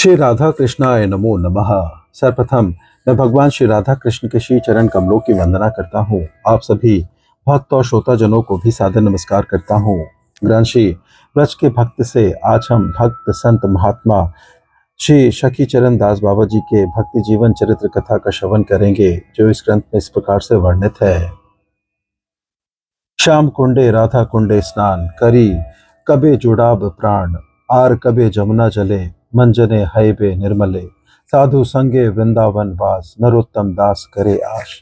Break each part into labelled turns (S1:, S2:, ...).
S1: श्री राधा कृष्णाय नमो नमः। सर्वप्रथम मैं भगवान श्री राधा कृष्ण के श्री चरण कमलों की वंदना करता हूँ। आप सभी भक्त और श्रोताजनों को भी सादर नमस्कार करता हूँ। ग्रंथ श्री ब्रज के भक्त से आज हम भक्त संत महात्मा श्री सखी चरण दास बाबा जी के भक्ति जीवन चरित्र कथा का श्रवण करेंगे, जो इस ग्रंथ में इस प्रकार से वर्णित है। श्याम कुंडे राधा कुंडे स्नान करी, कबे जुड़ाब प्राण, आर कबे जमुना जले, मंजने हयबे निर्मले, साधु संगे वृंदावन वास, नरोत्तम दास करे आश।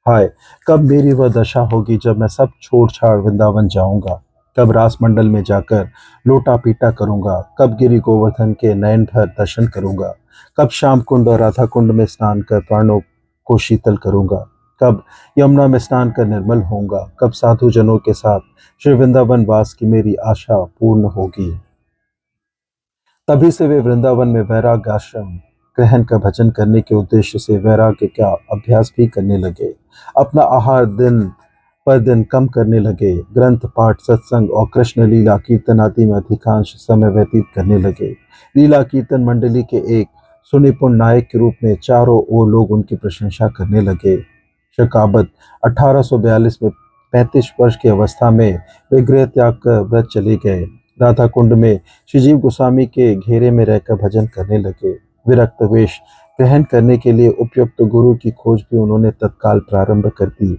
S1: हाय, कब मेरी वह दशा होगी जब मैं सब छोड़ छाड़ वृंदावन जाऊंगा। कब रास मंडल में जाकर लोटा पीटा करूंगा। कब गिरि गोवर्धन के नयन भर दर्शन करूंगा। कब श्याम कुंड और राधा कुंड में स्नान कर प्राणों को शीतल करूंगा। कब यमुना में स्नान कर निर्मल होऊंगा। कब साधु जनों के साथ श्री वृंदावन वास की मेरी आशा पूर्ण होगी। तभी से वे वृंदावन में वैराग्य आश्रम ग्रहण का भजन करने के उद्देश्य से वैराग्य का अभ्यास भी करने लगे। अपना आहार दिन पर दिन कम करने लगे। ग्रंथ पाठ, सत्संग और कृष्ण लीला कीर्तन आदि में अधिकांश समय व्यतीत करने लगे। लीला कीर्तन मंडली के एक सुनिपुण नायक के रूप में चारों ओर लोग उनकी प्रशंसा करने लगे। शकाबत 1842 में 35 वर्ष की अवस्था में वे गृह त्याग कर व्रत चले गए। राधा कुंड में श्रीजीव गोस्वामी के घेरे में रहकर भजन करने लगे। विरक्त वेश ग्रहण करने के लिए उपयुक्त गुरु की खोज भी उन्होंने तत्काल प्रारंभ कर दी,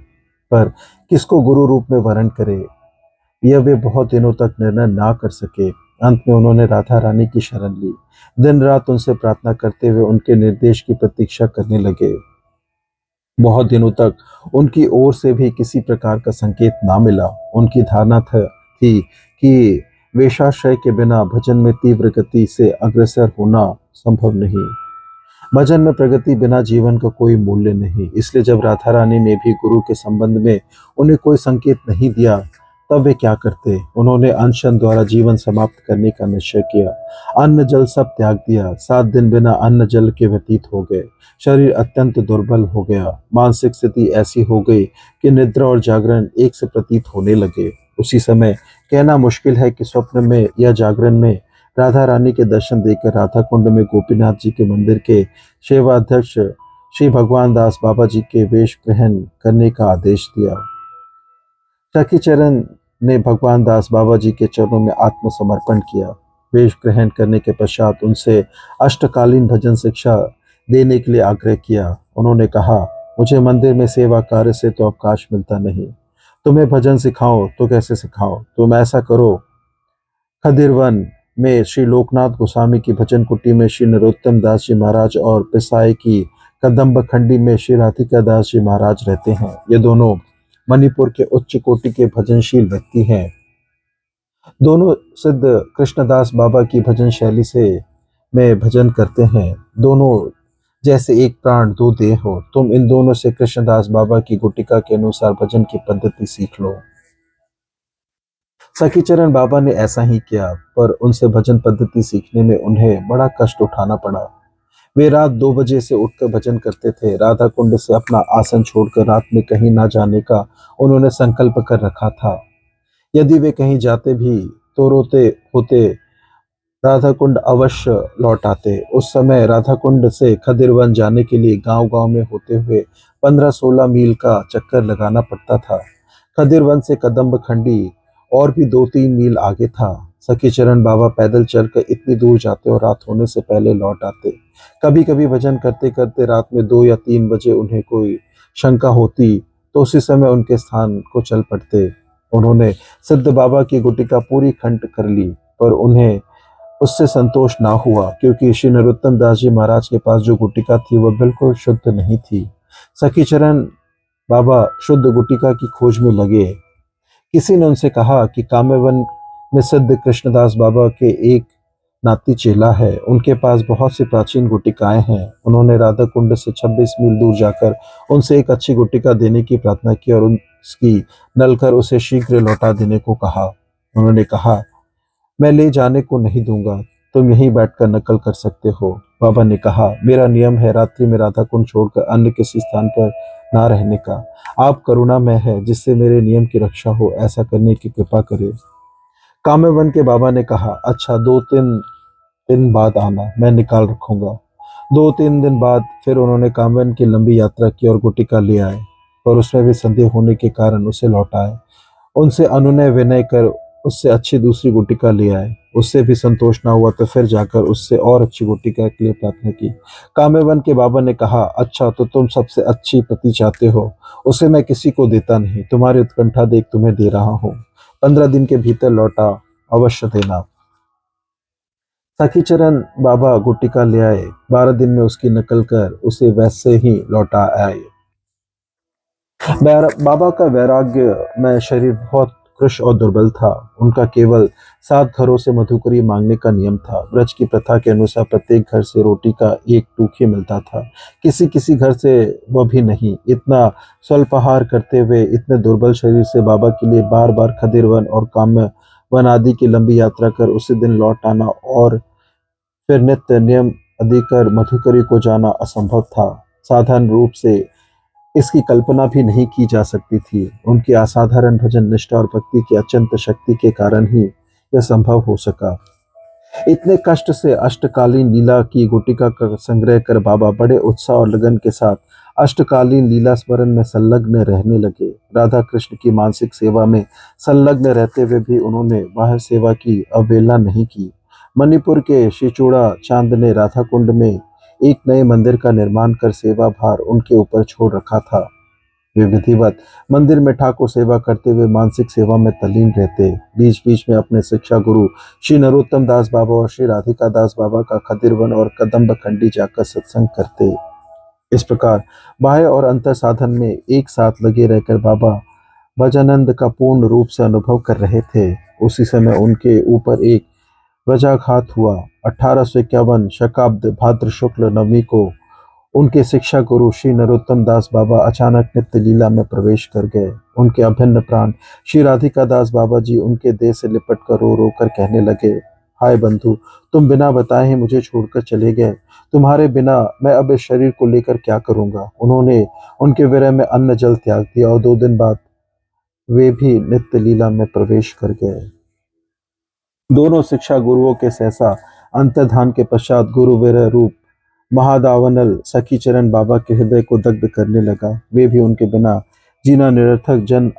S1: पर किसको गुरु रूप में वर्ण करे, यह वे बहुत दिनों तक निर्णय ना कर सके। अंत में उन्होंने राधा रानी की शरण ली। दिन रात उनसे प्रार्थना करते हुए उनके निर्देश की प्रतीक्षा करने लगे। बहुत दिनों तक उनकी ओर से भी किसी प्रकार का संकेत ना मिला। उनकी धारणा थी कि वेशाश्रय के बिना भजन में तीव्र गति से अग्रसर होना संभव नहीं। भजन में प्रगति बिना जीवन का कोई मूल्य नहीं। इसलिए जब राधा रानी ने भी गुरु के संबंध में उन्हें कोई संकेत नहीं दिया, तब वे क्या करते। उन्होंने अनशन द्वारा जीवन समाप्त करने का निश्चय किया। अन्न जल सब त्याग दिया। 7 दिन बिना अन्न जल के व्यतीत हो गए। शरीर अत्यंत दुर्बल हो गया। मानसिक स्थिति ऐसी हो गई कि निद्रा और जागरण एक से प्रतीत होने लगे। उसी समय कहना मुश्किल है कि स्वप्न में या जागरण में राधा रानी के दर्शन देकर राधा कुंड में गोपीनाथ जी के मंदिर के सेवाध्यक्ष श्री भगवान दास बाबा जी के वेश ग्रहण करने का आदेश दिया। सखी चरण ने भगवान दास बाबा जी के चरणों में आत्मसमर्पण किया। वेश ग्रहण करने के पश्चात उनसे अष्टकालीन भजन शिक्षा देने के लिए आग्रह किया। उन्होंने कहा, मुझे मंदिर में सेवा कार्य से तो अवकाश मिलता नहीं। तुम्हें भजन सिखाओ तो कैसे सिखाओ। तुम ऐसा करो, खदिरवन में श्री लोकनाथ गोस्वामी की भजन कुटी में श्री नरोत्तम दास जी महाराज और पिसाई की कदम्ब खंडी में श्री राधिका दास जी महाराज रहते हैं। ये दोनों मणिपुर के उच्च कोटि के भजनशील व्यक्ति हैं। दोनों सिद्ध कृष्णदास बाबा की भजन शैली से में भजन करते हैं। दोनों जैसे एक प्राण दो देह हो। तुम इन दोनों से कृष्णदास बाबा की गुटिका के अनुसार भजन की पद्धति सीख लो। सखीचरण बाबा ने ऐसा ही किया, पर उनसे भजन पद्धति सीखने में उन्हें बड़ा कष्ट उठाना पड़ा। वे रात 2 बजे से उठकर भजन करते थे। राधा कुंड से अपना आसन छोड़कर रात में कहीं ना जाने का उन्होंने संकल्प कर रखा था। यदि वे कहीं जाते भी तो रोते होते राधा कुंड अवश्य लौट आते। उस समय राधा कुंड से खदिरवन जाने के लिए गांव-गांव में होते हुए 15-16 मील का चक्कर लगाना पड़ता था। खदिरवन से कदम्ब खंडी और भी 2-3 मील आगे था। सखीचरण बाबा पैदल चलकर इतनी दूर जाते और रात होने से पहले लौट आते। कभी कभी भजन करते करते रात में 2 या 3 बजे उन्हें कोई शंका होती तो उसी समय उनके स्थान को चल पड़ते। उन्होंने सिद्ध बाबा की गुटिका पूरी खंड कर ली, पर उन्हें उससे संतोष ना हुआ, क्योंकि श्री नरोत्तम दास जी महाराज के पास जो गुटिका थी वह बिल्कुल शुद्ध नहीं थी। सखीचरण बाबा शुद्ध गुटिका की खोज में लगे। किसी ने उनसे कहा कि कामेवन में सिद्ध कृष्णदास बाबा के एक नाती चेला है, उनके पास बहुत सी प्राचीन गुटिकाएं हैं। उन्होंने राधा कुंड से 26 मील दूर जाकर उनसे एक अच्छी गुटिका देने की प्रार्थना की और उसकी नलकर उसे शीघ्र लौटा देने को कहा। उन्होंने कहा, मैं ले जाने को नहीं दूंगा, तुम यहीं बैठकर नकल कर सकते हो। बाबा ने कहा, मेरा नियम है रात्रि में राधा कुंड छोड़कर अन्य किसी स्थान पर ना रहने का। आप करुणामय है, जिससे मेरे नियम की रक्षा हो, ऐसा करने की कृपा करें। कामेवन के बाबा ने कहा, अच्छा, 2-3 दिन बाद आना, मैं निकाल रखूंगा। 2-3 दिन बाद फिर उन्होंने कांवन की लंबी यात्रा की और गुटिका ले आए, पर उसमें भी संदेह होने के कारण उसे लौटाए। उनसे अनुनय विनय कर उससे अच्छी दूसरी गुटिका ले आए। उससे भी संतोष न हुआ तो फिर जाकर उससे और अच्छी गुटिका के लिए प्रार्थना की। काम्यवन के बाबा ने कहा, अच्छा तो तुम सबसे अच्छी पति चाहते हो, उसे मैं किसी को देता नहीं। तुम्हारी उत्कंठा देख तुम्हें दे रहा हूँ। 15 दिन के भीतर लौटा अवश्य देना। सखीचरण बाबा गुटिका ले आए। 12 दिन में उसकी नकल कर उसे वैसे ही लौटा आए। बाबा का वैराग्य में शरीर बहुत कृश और दुर्बल था। उनका केवल 7 घरों से मधुकरी मांगने का नियम था। ब्रज की प्रथा के अनुसार प्रत्येक घर से रोटी का एक टूक ही मिलता था। किसी किसी घर से वह भी नहीं। इतना स्वल्पाहार करते हुए इतने दुर्बल शरीर से बाबा के लिए बार बार खदिर वन और काम्य वन आदि की लंबी यात्रा कर उसी दिन लौट आना और फिर नित्य नियम अधिकर मधुकरी को जाना असंभव था। साधारण रूप से इसकी कल्पना भी नहीं की जा सकती थी। उनकी असाधारण भजन निष्ठा और भक्ति की अत्यंत शक्ति के कारण ही यह संभव हो सका। इतने कष्ट से अष्टकालीन लीला की गुटिका का संग्रह कर बाबा बड़े उत्साह और लगन के साथ अष्टकालीन लीला स्मरण में संलग्न रहने लगे। राधा कृष्ण की मानसिक सेवा में संलग्न रहते हुए भी उन्होंने बाह्य सेवा की अवहेलना नहीं की। मणिपुर के शिचूड़ा चांद ने राधा कुंड में एक नए मंदिर का निर्माण कर सेवा भार उनके ऊपर छोड़ रखा था। वे विधिवत मंदिर में ठाकुर सेवा करते हुए मानसिक सेवा में तल्लीन रहते। बीच बीच में अपने शिक्षा गुरु श्री नरोत्तम दास बाबा और श्री राधिका दास बाबा का खदिरवन और कदम्ब खंडी जाकर सत्संग करते। इस प्रकार बाह्य और अंतर साधन में एक साथ लगे रहकर बाबा भजनंद का पूर्ण रूप से अनुभव कर रहे थे। उसी समय उनके ऊपर एक वज्राघात हुआ। 1851 शकाब्द भाद्र शुक्ल नवमी को उनके शिक्षा गुरु श्री नरोत्तम दास बाबा अचानक नित्य लीला में प्रवेश कर गए। उनके अभिन्न प्राण श्री राधिका दास बाबा जी उनके देह से लिपट कर रो रो कर कहने लगे, हाय बंधु, तुम बिना बताए ही मुझे छोड़कर चले गए। तुम्हारे बिना मैं अब इस शरीर को लेकर क्या करूंगा। उन्होंने उनके विरह में अन्न जल त्याग दिया और 2 दिन बाद वे भी नित्य लीला में प्रवेश कर गए। दोनों शिक्षा गुरुओं के सहसा अंतर्धान के पश्चात गुरु विरह रूप महादावनल सखीचरण बाबा के हृदय को दग्ध करने लगा। वे भी उनके बिना जीना निरर्थक जन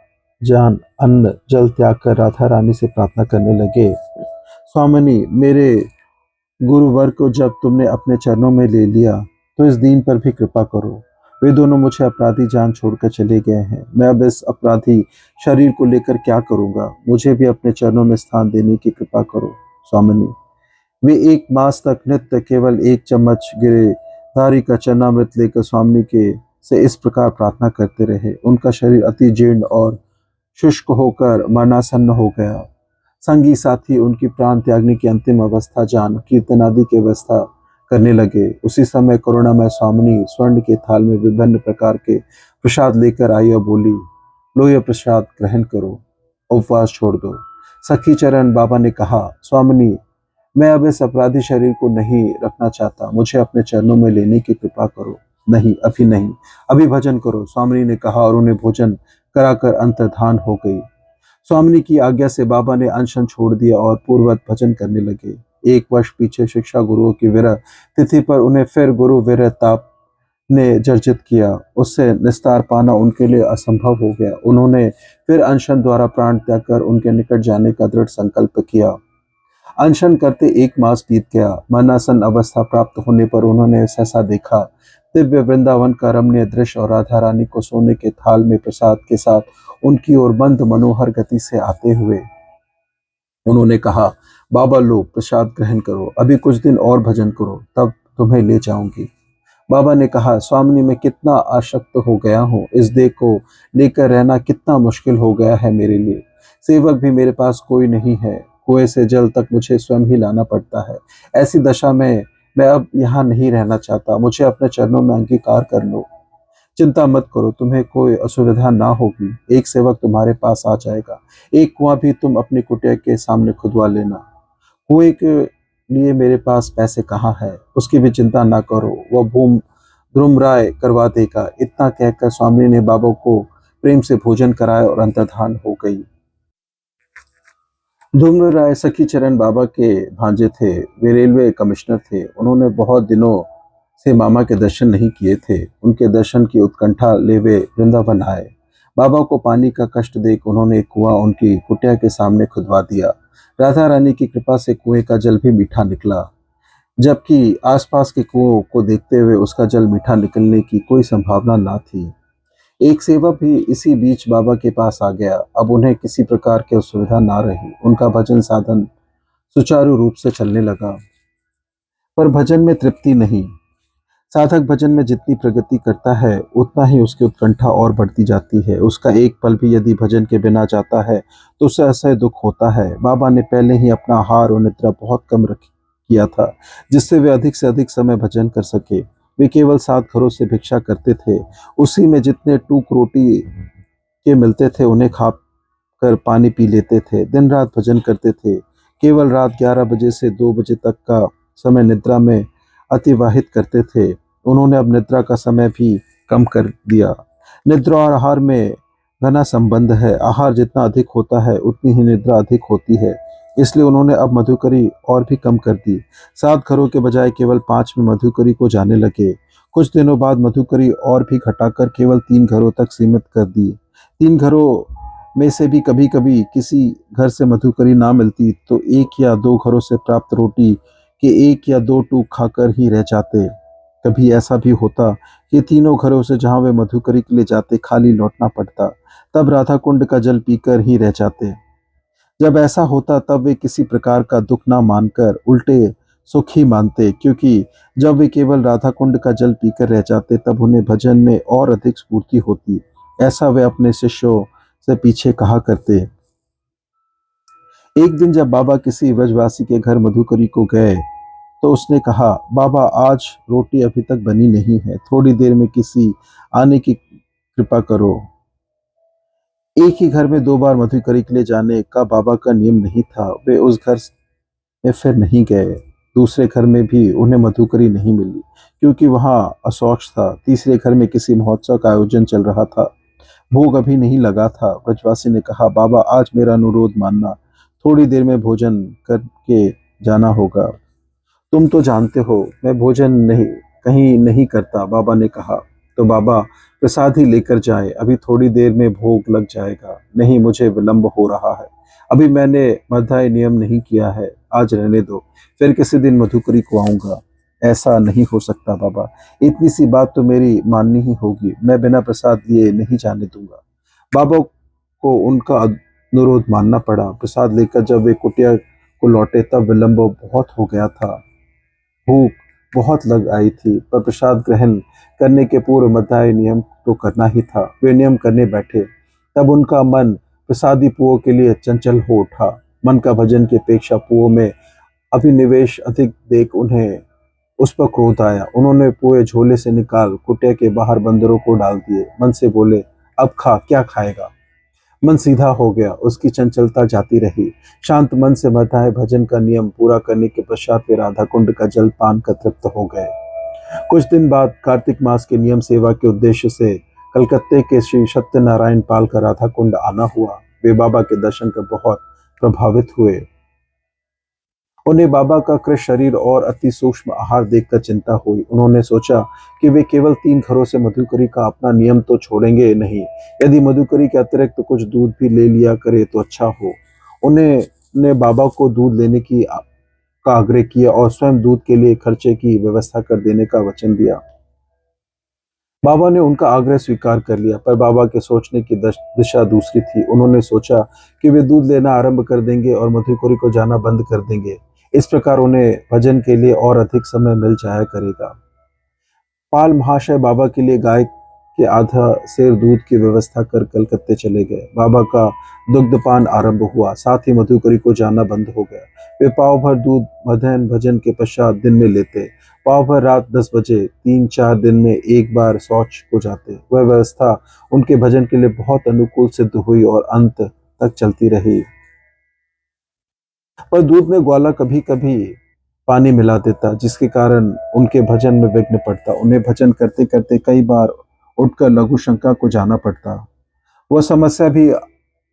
S1: जान अन्न जल त्याग कर राधा रानी से प्रार्थना करने लगे, स्वामिनी, मेरे गुरुवर को जब तुमने अपने चरणों में ले लिया तो इस दीन पर भी कृपा करो। वे दोनों मुझे अपराधी जान छोड़कर चले गए हैं। मैं अब इस अपराधी शरीर को लेकर क्या करूंगा। मुझे भी अपने चरणों में स्थान देने की कृपा करो, स्वामिनी। वे 1 मास तक नित्य केवल 1 चम्मच गिरधारी का चरणामृत लेकर स्वामी के से इस प्रकार प्रार्थना करते रहे। उनका शरीर अति जीर्ण और शुष्क होकर मरणासन्न हो गया। संगी साथी उनकी प्राण त्यागने की अंतिम अवस्था जान कीर्तन आदि की व्यवस्था करने लगे। उसी समय करुणामय स्वामिनी स्वर्ण के थाल में विभिन्न प्रकार के प्रसाद लेकर आई और बोली, लो यह प्रसाद ग्रहण करो, उपवास छोड़ दो। सखी चरण बाबा ने कहा, स्वामिनी, मैं अब इस अपराधी शरीर को नहीं रखना चाहता। मुझे अपने चरणों में लेने की कृपा करो। नहीं, अभी नहीं, अभी भजन करो, स्वामिनी ने कहा और उन्हें भोजन कराकर अंतर्धान हो गई। स्वामिनी की आज्ञा से बाबा ने अनशन छोड़ दिया और पूर्ववत भजन करने लगे। 1 वर्ष पीछे शिक्षा गुरुओं की विरह तिथि पर उन्हें फिर गुरु विरह ताप ने जर्जित किया। उससे निस्तार पाना उनके लिए असंभव हो गया। उन्होंने फिर अनशन द्वारा प्राण त्याग कर उनके निकट जाने का दृढ़ संकल्प किया। अनशन करते 1 मास बीत गया। मरणासन अवस्था प्राप्त होने पर उन्होंने सहसा देखा दिव्य वृंदावन का रमणीय दृश्य और राधा रानी को सोने के थाल में प्रसाद के साथ उनकी ओर मंद मनोहर गति से आते हुए। उन्होंने कहा, बाबा लो प्रसाद ग्रहण करो, अभी कुछ दिन और भजन करो, तब तुम्हें ले जाऊंगी। बाबा ने कहा, स्वामिनी, मैं कितना आसक्त हो गया हूँ। इस देह को लेकर रहना कितना मुश्किल हो गया है मेरे लिए। सेवक भी मेरे पास कोई नहीं है। कुएं से जल तक मुझे स्वयं ही लाना पड़ता है। ऐसी दशा में मैं अब यहाँ नहीं रहना चाहता। मुझे अपने चरणों में अंगीकार कर लो। चिंता मत करो, तुम्हें कोई असुविधा ना होगी। एक सेवक तुम्हारे पास आ जाएगा। एक कुआं भी तुम अपनी कुटिया के सामने खुदवा लेना। कुएं के लिए मेरे पास पैसे कहाँ है, उसकी भी चिंता ना करो, वह भूम ध्रुमराय करवा देगा। इतना कहकर स्वामी ने बाबा को प्रेम से भोजन कराया और अंतर्धान हो गई। धूम्र राय सखीचरण बाबा के भांजे थे। वे रेलवे कमिश्नर थे। उन्होंने बहुत दिनों से मामा के दर्शन नहीं किए थे। उनके दर्शन की उत्कंठा ले वे वृंदावन आए। बाबा को पानी का कष्ट देख उन्होंने एक कुआं उनकी कुटिया के सामने खुदवा दिया। राधा रानी की कृपा से कुएं का जल भी मीठा निकला, जबकि आसपास के कुओं को देखते हुए उसका जल मीठा निकलने की कोई संभावना ना थी। एक सेवक भी इसी बीच बाबा के पास आ गया। अब उन्हें किसी प्रकार की असुविधा ना रही। उनका भजन साधन सुचारू रूप से चलने लगा। पर भजन में तृप्ति नहीं। साधक भजन में जितनी प्रगति करता है उतना ही उसकी उत्कंठा और बढ़ती जाती है। उसका एक पल भी यदि भजन के बिना जाता है तो उसे असह्य दुख होता है। बाबा ने पहले ही अपना आहार और निद्रा बहुत कम रख किया था, जिससे वे अधिक से अधिक समय भजन कर सके। वे केवल 7 घरों से भिक्षा करते थे। उसी में जितने टूक रोटी के मिलते थे उन्हें खा कर पानी पी लेते थे। दिन रात भजन करते थे। केवल रात 11 बजे से 2 बजे तक का समय निद्रा में अतिवाहित करते थे। उन्होंने अब निद्रा का समय भी कम कर दिया। निद्रा और आहार में घना संबंध है। आहार जितना अधिक होता है उतनी ही निद्रा अधिक होती है। इसलिए उन्होंने अब मधुकरी और भी कम कर दी। 7 घरों के बजाय केवल 5 में मधुकरी को जाने लगे। कुछ दिनों बाद मधुकरी और भी घटाकर केवल 3 घरों तक सीमित कर दी। 3 घरों में से भी कभी कभी किसी घर से मधुकरी ना मिलती तो 1 या 2 घरों से प्राप्त रोटी के 1 या 2 टूक खाकर ही रह जाते। कभी ऐसा भी होता कि तीनों घरों से जहां वे मधुकरी के लिए जाते खाली लौटना पड़ता। तब राधा कुंड का जल पीकर ही रह जाते। जब ऐसा होता तब वे किसी प्रकार का दुख ना मानकर उल्टे सुख ही मानते, क्योंकि जब वे केवल राधा कुंड का जल पीकर रह जाते तब उन्हें भजन में और अधिक स्फूर्ति होती। ऐसा वे अपने शिष्यों से पीछे कहा करते। एक दिन जब बाबा किसी व्रजवासी के घर मधुकरी को गए तो उसने कहा, बाबा आज रोटी अभी तक बनी नहीं है, थोड़ी देर में किसी आने की कृपा करो। एक ही घर में 2 बार मधुकरी के लिए जाने का बाबा का नियम नहीं था। वे उस घर में फिर नहीं गए। दूसरे घर में भी उन्हें मधुकरी नहीं मिली, क्योंकि वहां असौच था। तीसरे घर में किसी महोत्सव का आयोजन चल रहा था। भोग अभी नहीं लगा था। ब्रजवासी ने कहा, बाबा आज मेरा अनुरोध मानना, थोड़ी देर में भोजन करके जाना होगा। तुम तो जानते हो मैं भोजन नहीं कहीं नहीं करता, बाबा ने कहा। तो बाबा प्रसाद ही लेकर जाए, अभी थोड़ी देर में भोग लग जाएगा। नहीं, मुझे विलंब हो रहा है, अभी मैंने मध्याह्न नियम नहीं किया है, आज रहने दो, फिर किसी दिन मधुकरी को आऊंगा। ऐसा नहीं हो सकता बाबा, इतनी सी बात तो मेरी माननी ही होगी। मैं बिना प्रसाद लिए नहीं जाने दूंगा। बाबा को उनका अनुरोध मानना पड़ा। प्रसाद लेकर जब वे कुटिया को लौटे तब विलंब बहुत हो गया था। भूख बहुत लग आई थी, पर प्रसाद ग्रहण करने के पूर्व मध्याह्न नियम तो करना ही था। वे नियम करने बैठे, तब उनका मन प्रसादी पुओं के लिए चंचल हो उठा। मन का भजन की अपेक्षा पुओं में अभिनिवेश अधिक देख उन्हें उस पर क्रोध आया। उन्होंने पुए झोले से निकाल कुटिया के बाहर बंदरों को डाल दिए। मन से बोले, अब खा, क्या खाएगा। मन सीधा हो गया, उसकी चंचलता जाती रही। शांत मन से मध्याह्न भजन का नियम पूरा करने के पश्चात वे राधा कुंड का जल पान कर तृप्त हो गए। कुछ दिन बाद कार्तिक मास के नियम सेवा के उद्देश्य से कलकत्ते के श्री सत्यनारायण पाल का राधा कुंड आना हुआ। वे बाबा के दर्शन कर बहुत प्रभावित हुए। उन्हें बाबा का कृष्ण शरीर और अति सूक्ष्म आहार देखकर चिंता हुई। उन्होंने सोचा कि वे केवल 3 घरों से मधुकरी का अपना नियम तो छोड़ेंगे नहीं, यदि मधुकरी के अतिरिक्त तो कुछ दूध भी ले लिया करे तो अच्छा हो। उन्हें ने बाबा को दूध लेने का आग्रह किया और स्वयं दूध के लिए खर्चे की व्यवस्था कर देने का वचन दिया। बाबा ने उनका आग्रह स्वीकार कर लिया, पर बाबा के सोचने की दिशा दूसरी थी। उन्होंने सोचा कि वे दूध लेना आरंभ कर देंगे और मधुकरी को जाना बंद कर देंगे। इस प्रकार उन्हें भजन के लिए और अधिक समय मिल जाया करेगा। पाल महाशय बाबा के लिए गाय के आधा सेर दूध की व्यवस्था कर कलकत्ते चले गए। बाबा का दुग्धपान आरंभ हुआ, साथ ही मधुकरी को जाना बंद हो गया। वे पाव भर दूध मध्याह्न भजन के पश्चात दिन में लेते, पाव भर रात 10 बजे, 3-4 दिन में एक बार शौच को जाते। वह व्यवस्था उनके भजन के लिए बहुत अनुकूल सिद्ध हुई और अंत तक चलती रही। पर दूध में ग्वाला कभी कभी पानी मिला देता, जिसके कारण उनके भजन में विघ्न पड़ता। उन्हें भजन करते करते कई बार उठकर लघु शंका को जाना पड़ता। वह समस्या भी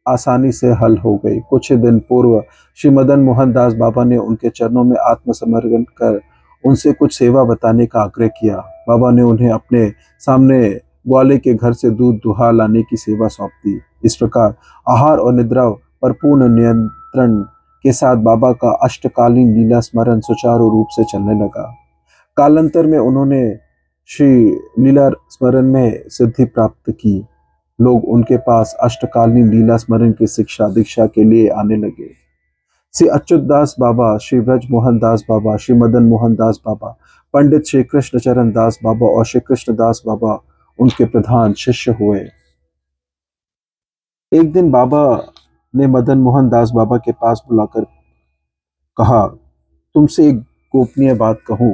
S1: आसानी से हल हो गई। कुछ ही दिन पूर्व श्री मदन मोहन दास बाबा ने उनके चरणों में आत्मसमर्पण कर उनसे कुछ सेवा बताने का आग्रह किया। बाबा ने उन्हें अपने सामने ग्वाले के घर से दूध दुहा लाने की सेवा सौंप दी। इस प्रकार आहार और निद्रा पर पूर्ण नियंत्रण के साथ बाबा का अष्टकालीन लीला स्मरण सुचारू रूप से चलने लगा। कालांतर में उन्होंने श्री लीला स्मरण में सिद्धि प्राप्त की। लोग उनके पास अष्टकालीन लीला स्मरण की शिक्षा दीक्षा के लिए आने लगे। श्री अच्युत दास बाबा, श्री ब्रज मोहन दास बाबा, श्री मदन मोहन दास बाबा, पंडित श्री कृष्ण चरण दास बाबा और श्री कृष्ण दास बाबा उनके प्रधान शिष्य हुए। एक दिन बाबा ने मदन मोहन दास बाबा के पास बुलाकर कहा, तुमसे एक गोपनीय बात कहूं,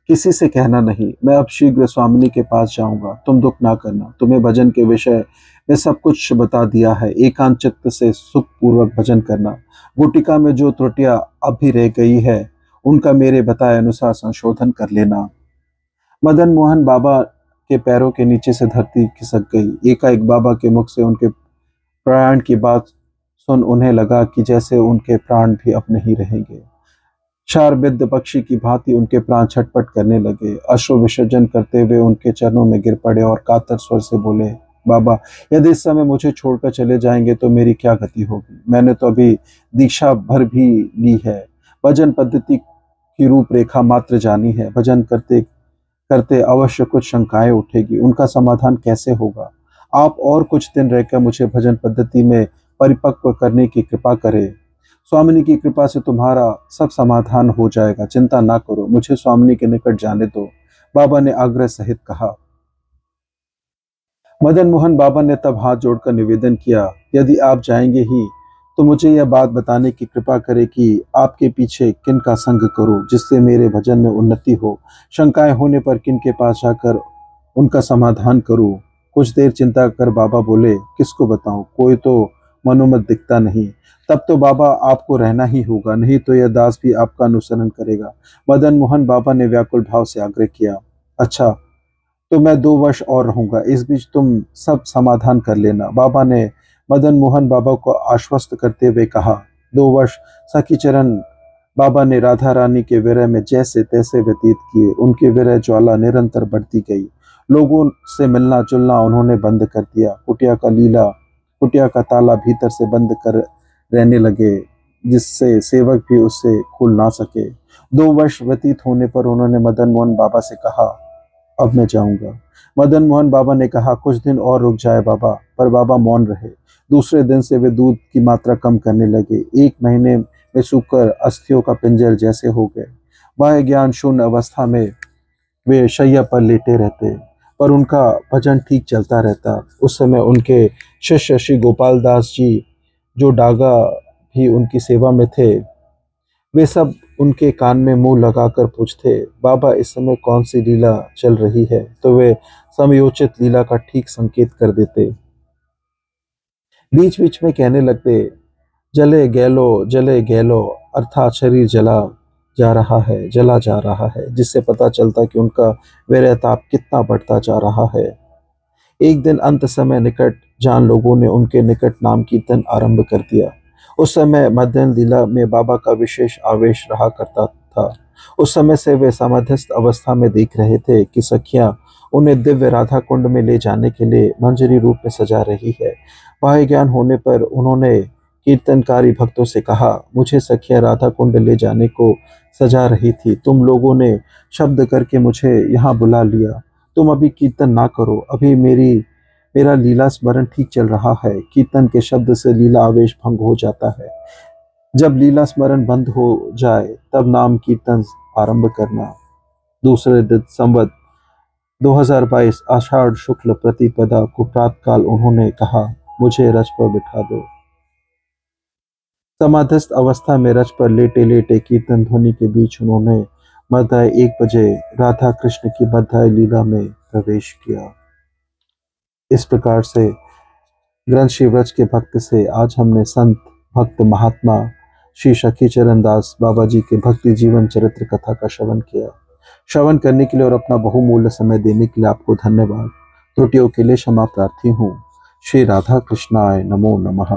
S1: किसी से कहना नहीं। मैं अब शीघ्र स्वामिनी के पास जाऊंगा, तुम दुख ना करना। तुम्हें भजन के विषय में सब कुछ बता दिया है। एकांत चित्त से सुख पूर्वक भजन करना। गुटिका में जो त्रुटियां अब भी रह गई है उनका मेरे बताए अनुसार संशोधन कर लेना। मदन मोहन बाबा के पैरों के नीचे से धरती खिसक गई। एकाएक बाबा के मुख से उनके प्रयाण की बात सुन उन्हें लगा कि जैसे उनके प्राण भी अब नहीं रहेंगे। क्षारबिद्ध पक्षी की भांति उनके प्राण छटपट करने लगे। अश्रु विसर्जन करते हुए उनके चरणों में गिर पड़े और कातर स्वर से बोले, बाबा, यदि इस समय मुझे छोड़कर चले जाएंगे तो मेरी क्या गति होगी। मैंने तो अभी दीक्षा भर भी ली है। भजन पद्धति की रूपरेखा मात्र जानी है। भजन करते करते अवश्य कुछ शंकाएं उठेगी, उनका समाधान कैसे होगा। आप और कुछ दिन रहकर मुझे भजन पद्धति में परिपक्व करने की कृपा करें। स्वामिनी की कृपा से तुम्हारा सब समाधान हो जाएगा, चिंता ना करो। मुझे स्वामिनी के निकट जाने दो, बाबा ने आग्रह सहित कहा। मदन मोहन बाबा ने तब हाथ जोड़कर निवेदन किया, यदि आप जाएंगे ही तो मुझे यह बात बताने की कृपा करें कि आपके पीछे किन का संग करूं, जिससे मेरे भजन में उन्नति हो। शंकाएं होने पर किन के पास जाकर उनका समाधान करूं। कुछ देर चिंता कर बाबा बोले, किसको बताऊं, कोई तो मनोमत दिखता नहीं। तब तो बाबा आपको रहना ही होगा, नहीं तो यह दास भी आपका अनुसरण करेगा। मदन मोहन बाबा ने व्याकुल भाव से आग्रह किया। अच्छा, तो मैं 2 वर्ष और रहूंगा, इस बीच तुम सब समाधान कर लेना। बाबा ने मदन मोहन बाबा को आश्वस्त करते हुए कहा। 2 वर्ष सखी चरण बाबा ने राधा रानी के विरह में जैसे तैसे व्यतीत किए। उनकी विरह ज्वाला निरंतर बढ़ती गई। लोगों से मिलना जुलना उन्होंने बंद कर दिया। कुटिया का ताला भीतर से बंद कर रहने लगे, जिससे सेवक भी उससे खुल ना सके। 2 वर्ष व्यतीत होने पर उन्होंने मदन मोहन बाबा से कहा, अब मैं जाऊंगा। मदन मोहन बाबा ने कहा, कुछ दिन और रुक जाए बाबा। पर बाबा मौन रहे। दूसरे दिन से वे दूध की मात्रा कम करने लगे। 1 महीने में सूखकर अस्थियों का पिंजर जैसे हो गए। बाह्य ज्ञान शून्य अवस्था में वे शैया पर लेटे रहते, पर उनका भजन ठीक चलता रहता। उस समय उनके शिष्य श्री गोपाल दास जी, जो डागा भी उनकी सेवा में थे, वे सब उनके कान में मुंह लगाकर पूछते, बाबा इस समय कौन सी लीला चल रही है, तो वे समयोचित लीला का ठीक संकेत कर देते। बीच बीच में कहने लगते, जले गैलो, अर्थात शरीर जला जा रहा है, जिससे पता चलता कि उनका वैरताप कितना बढ़ता जा रहा है। एक दिन अंत समय निकट जान लोगों ने उनके निकट नाम कीर्तन आरंभ कर दिया। उस समय मध्यान्ह लीला में बाबा का विशेष आवेश रहा करता था। उस समय से वे समाधिस्थ अवस्था में देख रहे थे कि सखियां उन्हें दिव्य राधा कुंड में ले जाने के लिए मंजरी रूप में सजा रही है। बाह्य ज्ञान होने पर उन्होंने कीर्तनकारी भक्तों से कहा, मुझे सखियां राधा कुंड ले जाने को सजा रही थी। तुम लोगों ने शब्द करके मुझे यहाँ बुला लिया। तुम अभी कीर्तन ना करो, अभी मेरा लीला स्मरण ठीक चल रहा है। कीर्तन के शब्द से लीला आवेश भंग हो जाता है। जब लीला स्मरण बंद हो जाए तब नाम कीर्तन आरंभ करना। दूसरे दिन संवत 2022 आषाढ़ शुक्ल प्रतिपदा को प्रातःकाल उन्होंने कहा, मुझे रथ पर बिठा दो। समाधिस्थ अवस्था में रथ पर लेटे लेटे कीर्तन ध्वनि के बीच उन्होंने मध्य 1 बजे राधा कृष्ण की मध्य लीला में प्रवेश किया। इस प्रकार से ग्रंथ श्री व्रज के भक्त से आज हमने संत भक्त महात्मा श्री सखी चरण दास बाबा जी के भक्ति जीवन चरित्र कथा का श्रवण किया। श्रवण करने के लिए और अपना बहुमूल्य समय देने के लिए आपको धन्यवाद। त्रुटियों के लिए क्षमा प्रार्थी हूँ। श्री राधा कृष्णाय नमो नमः।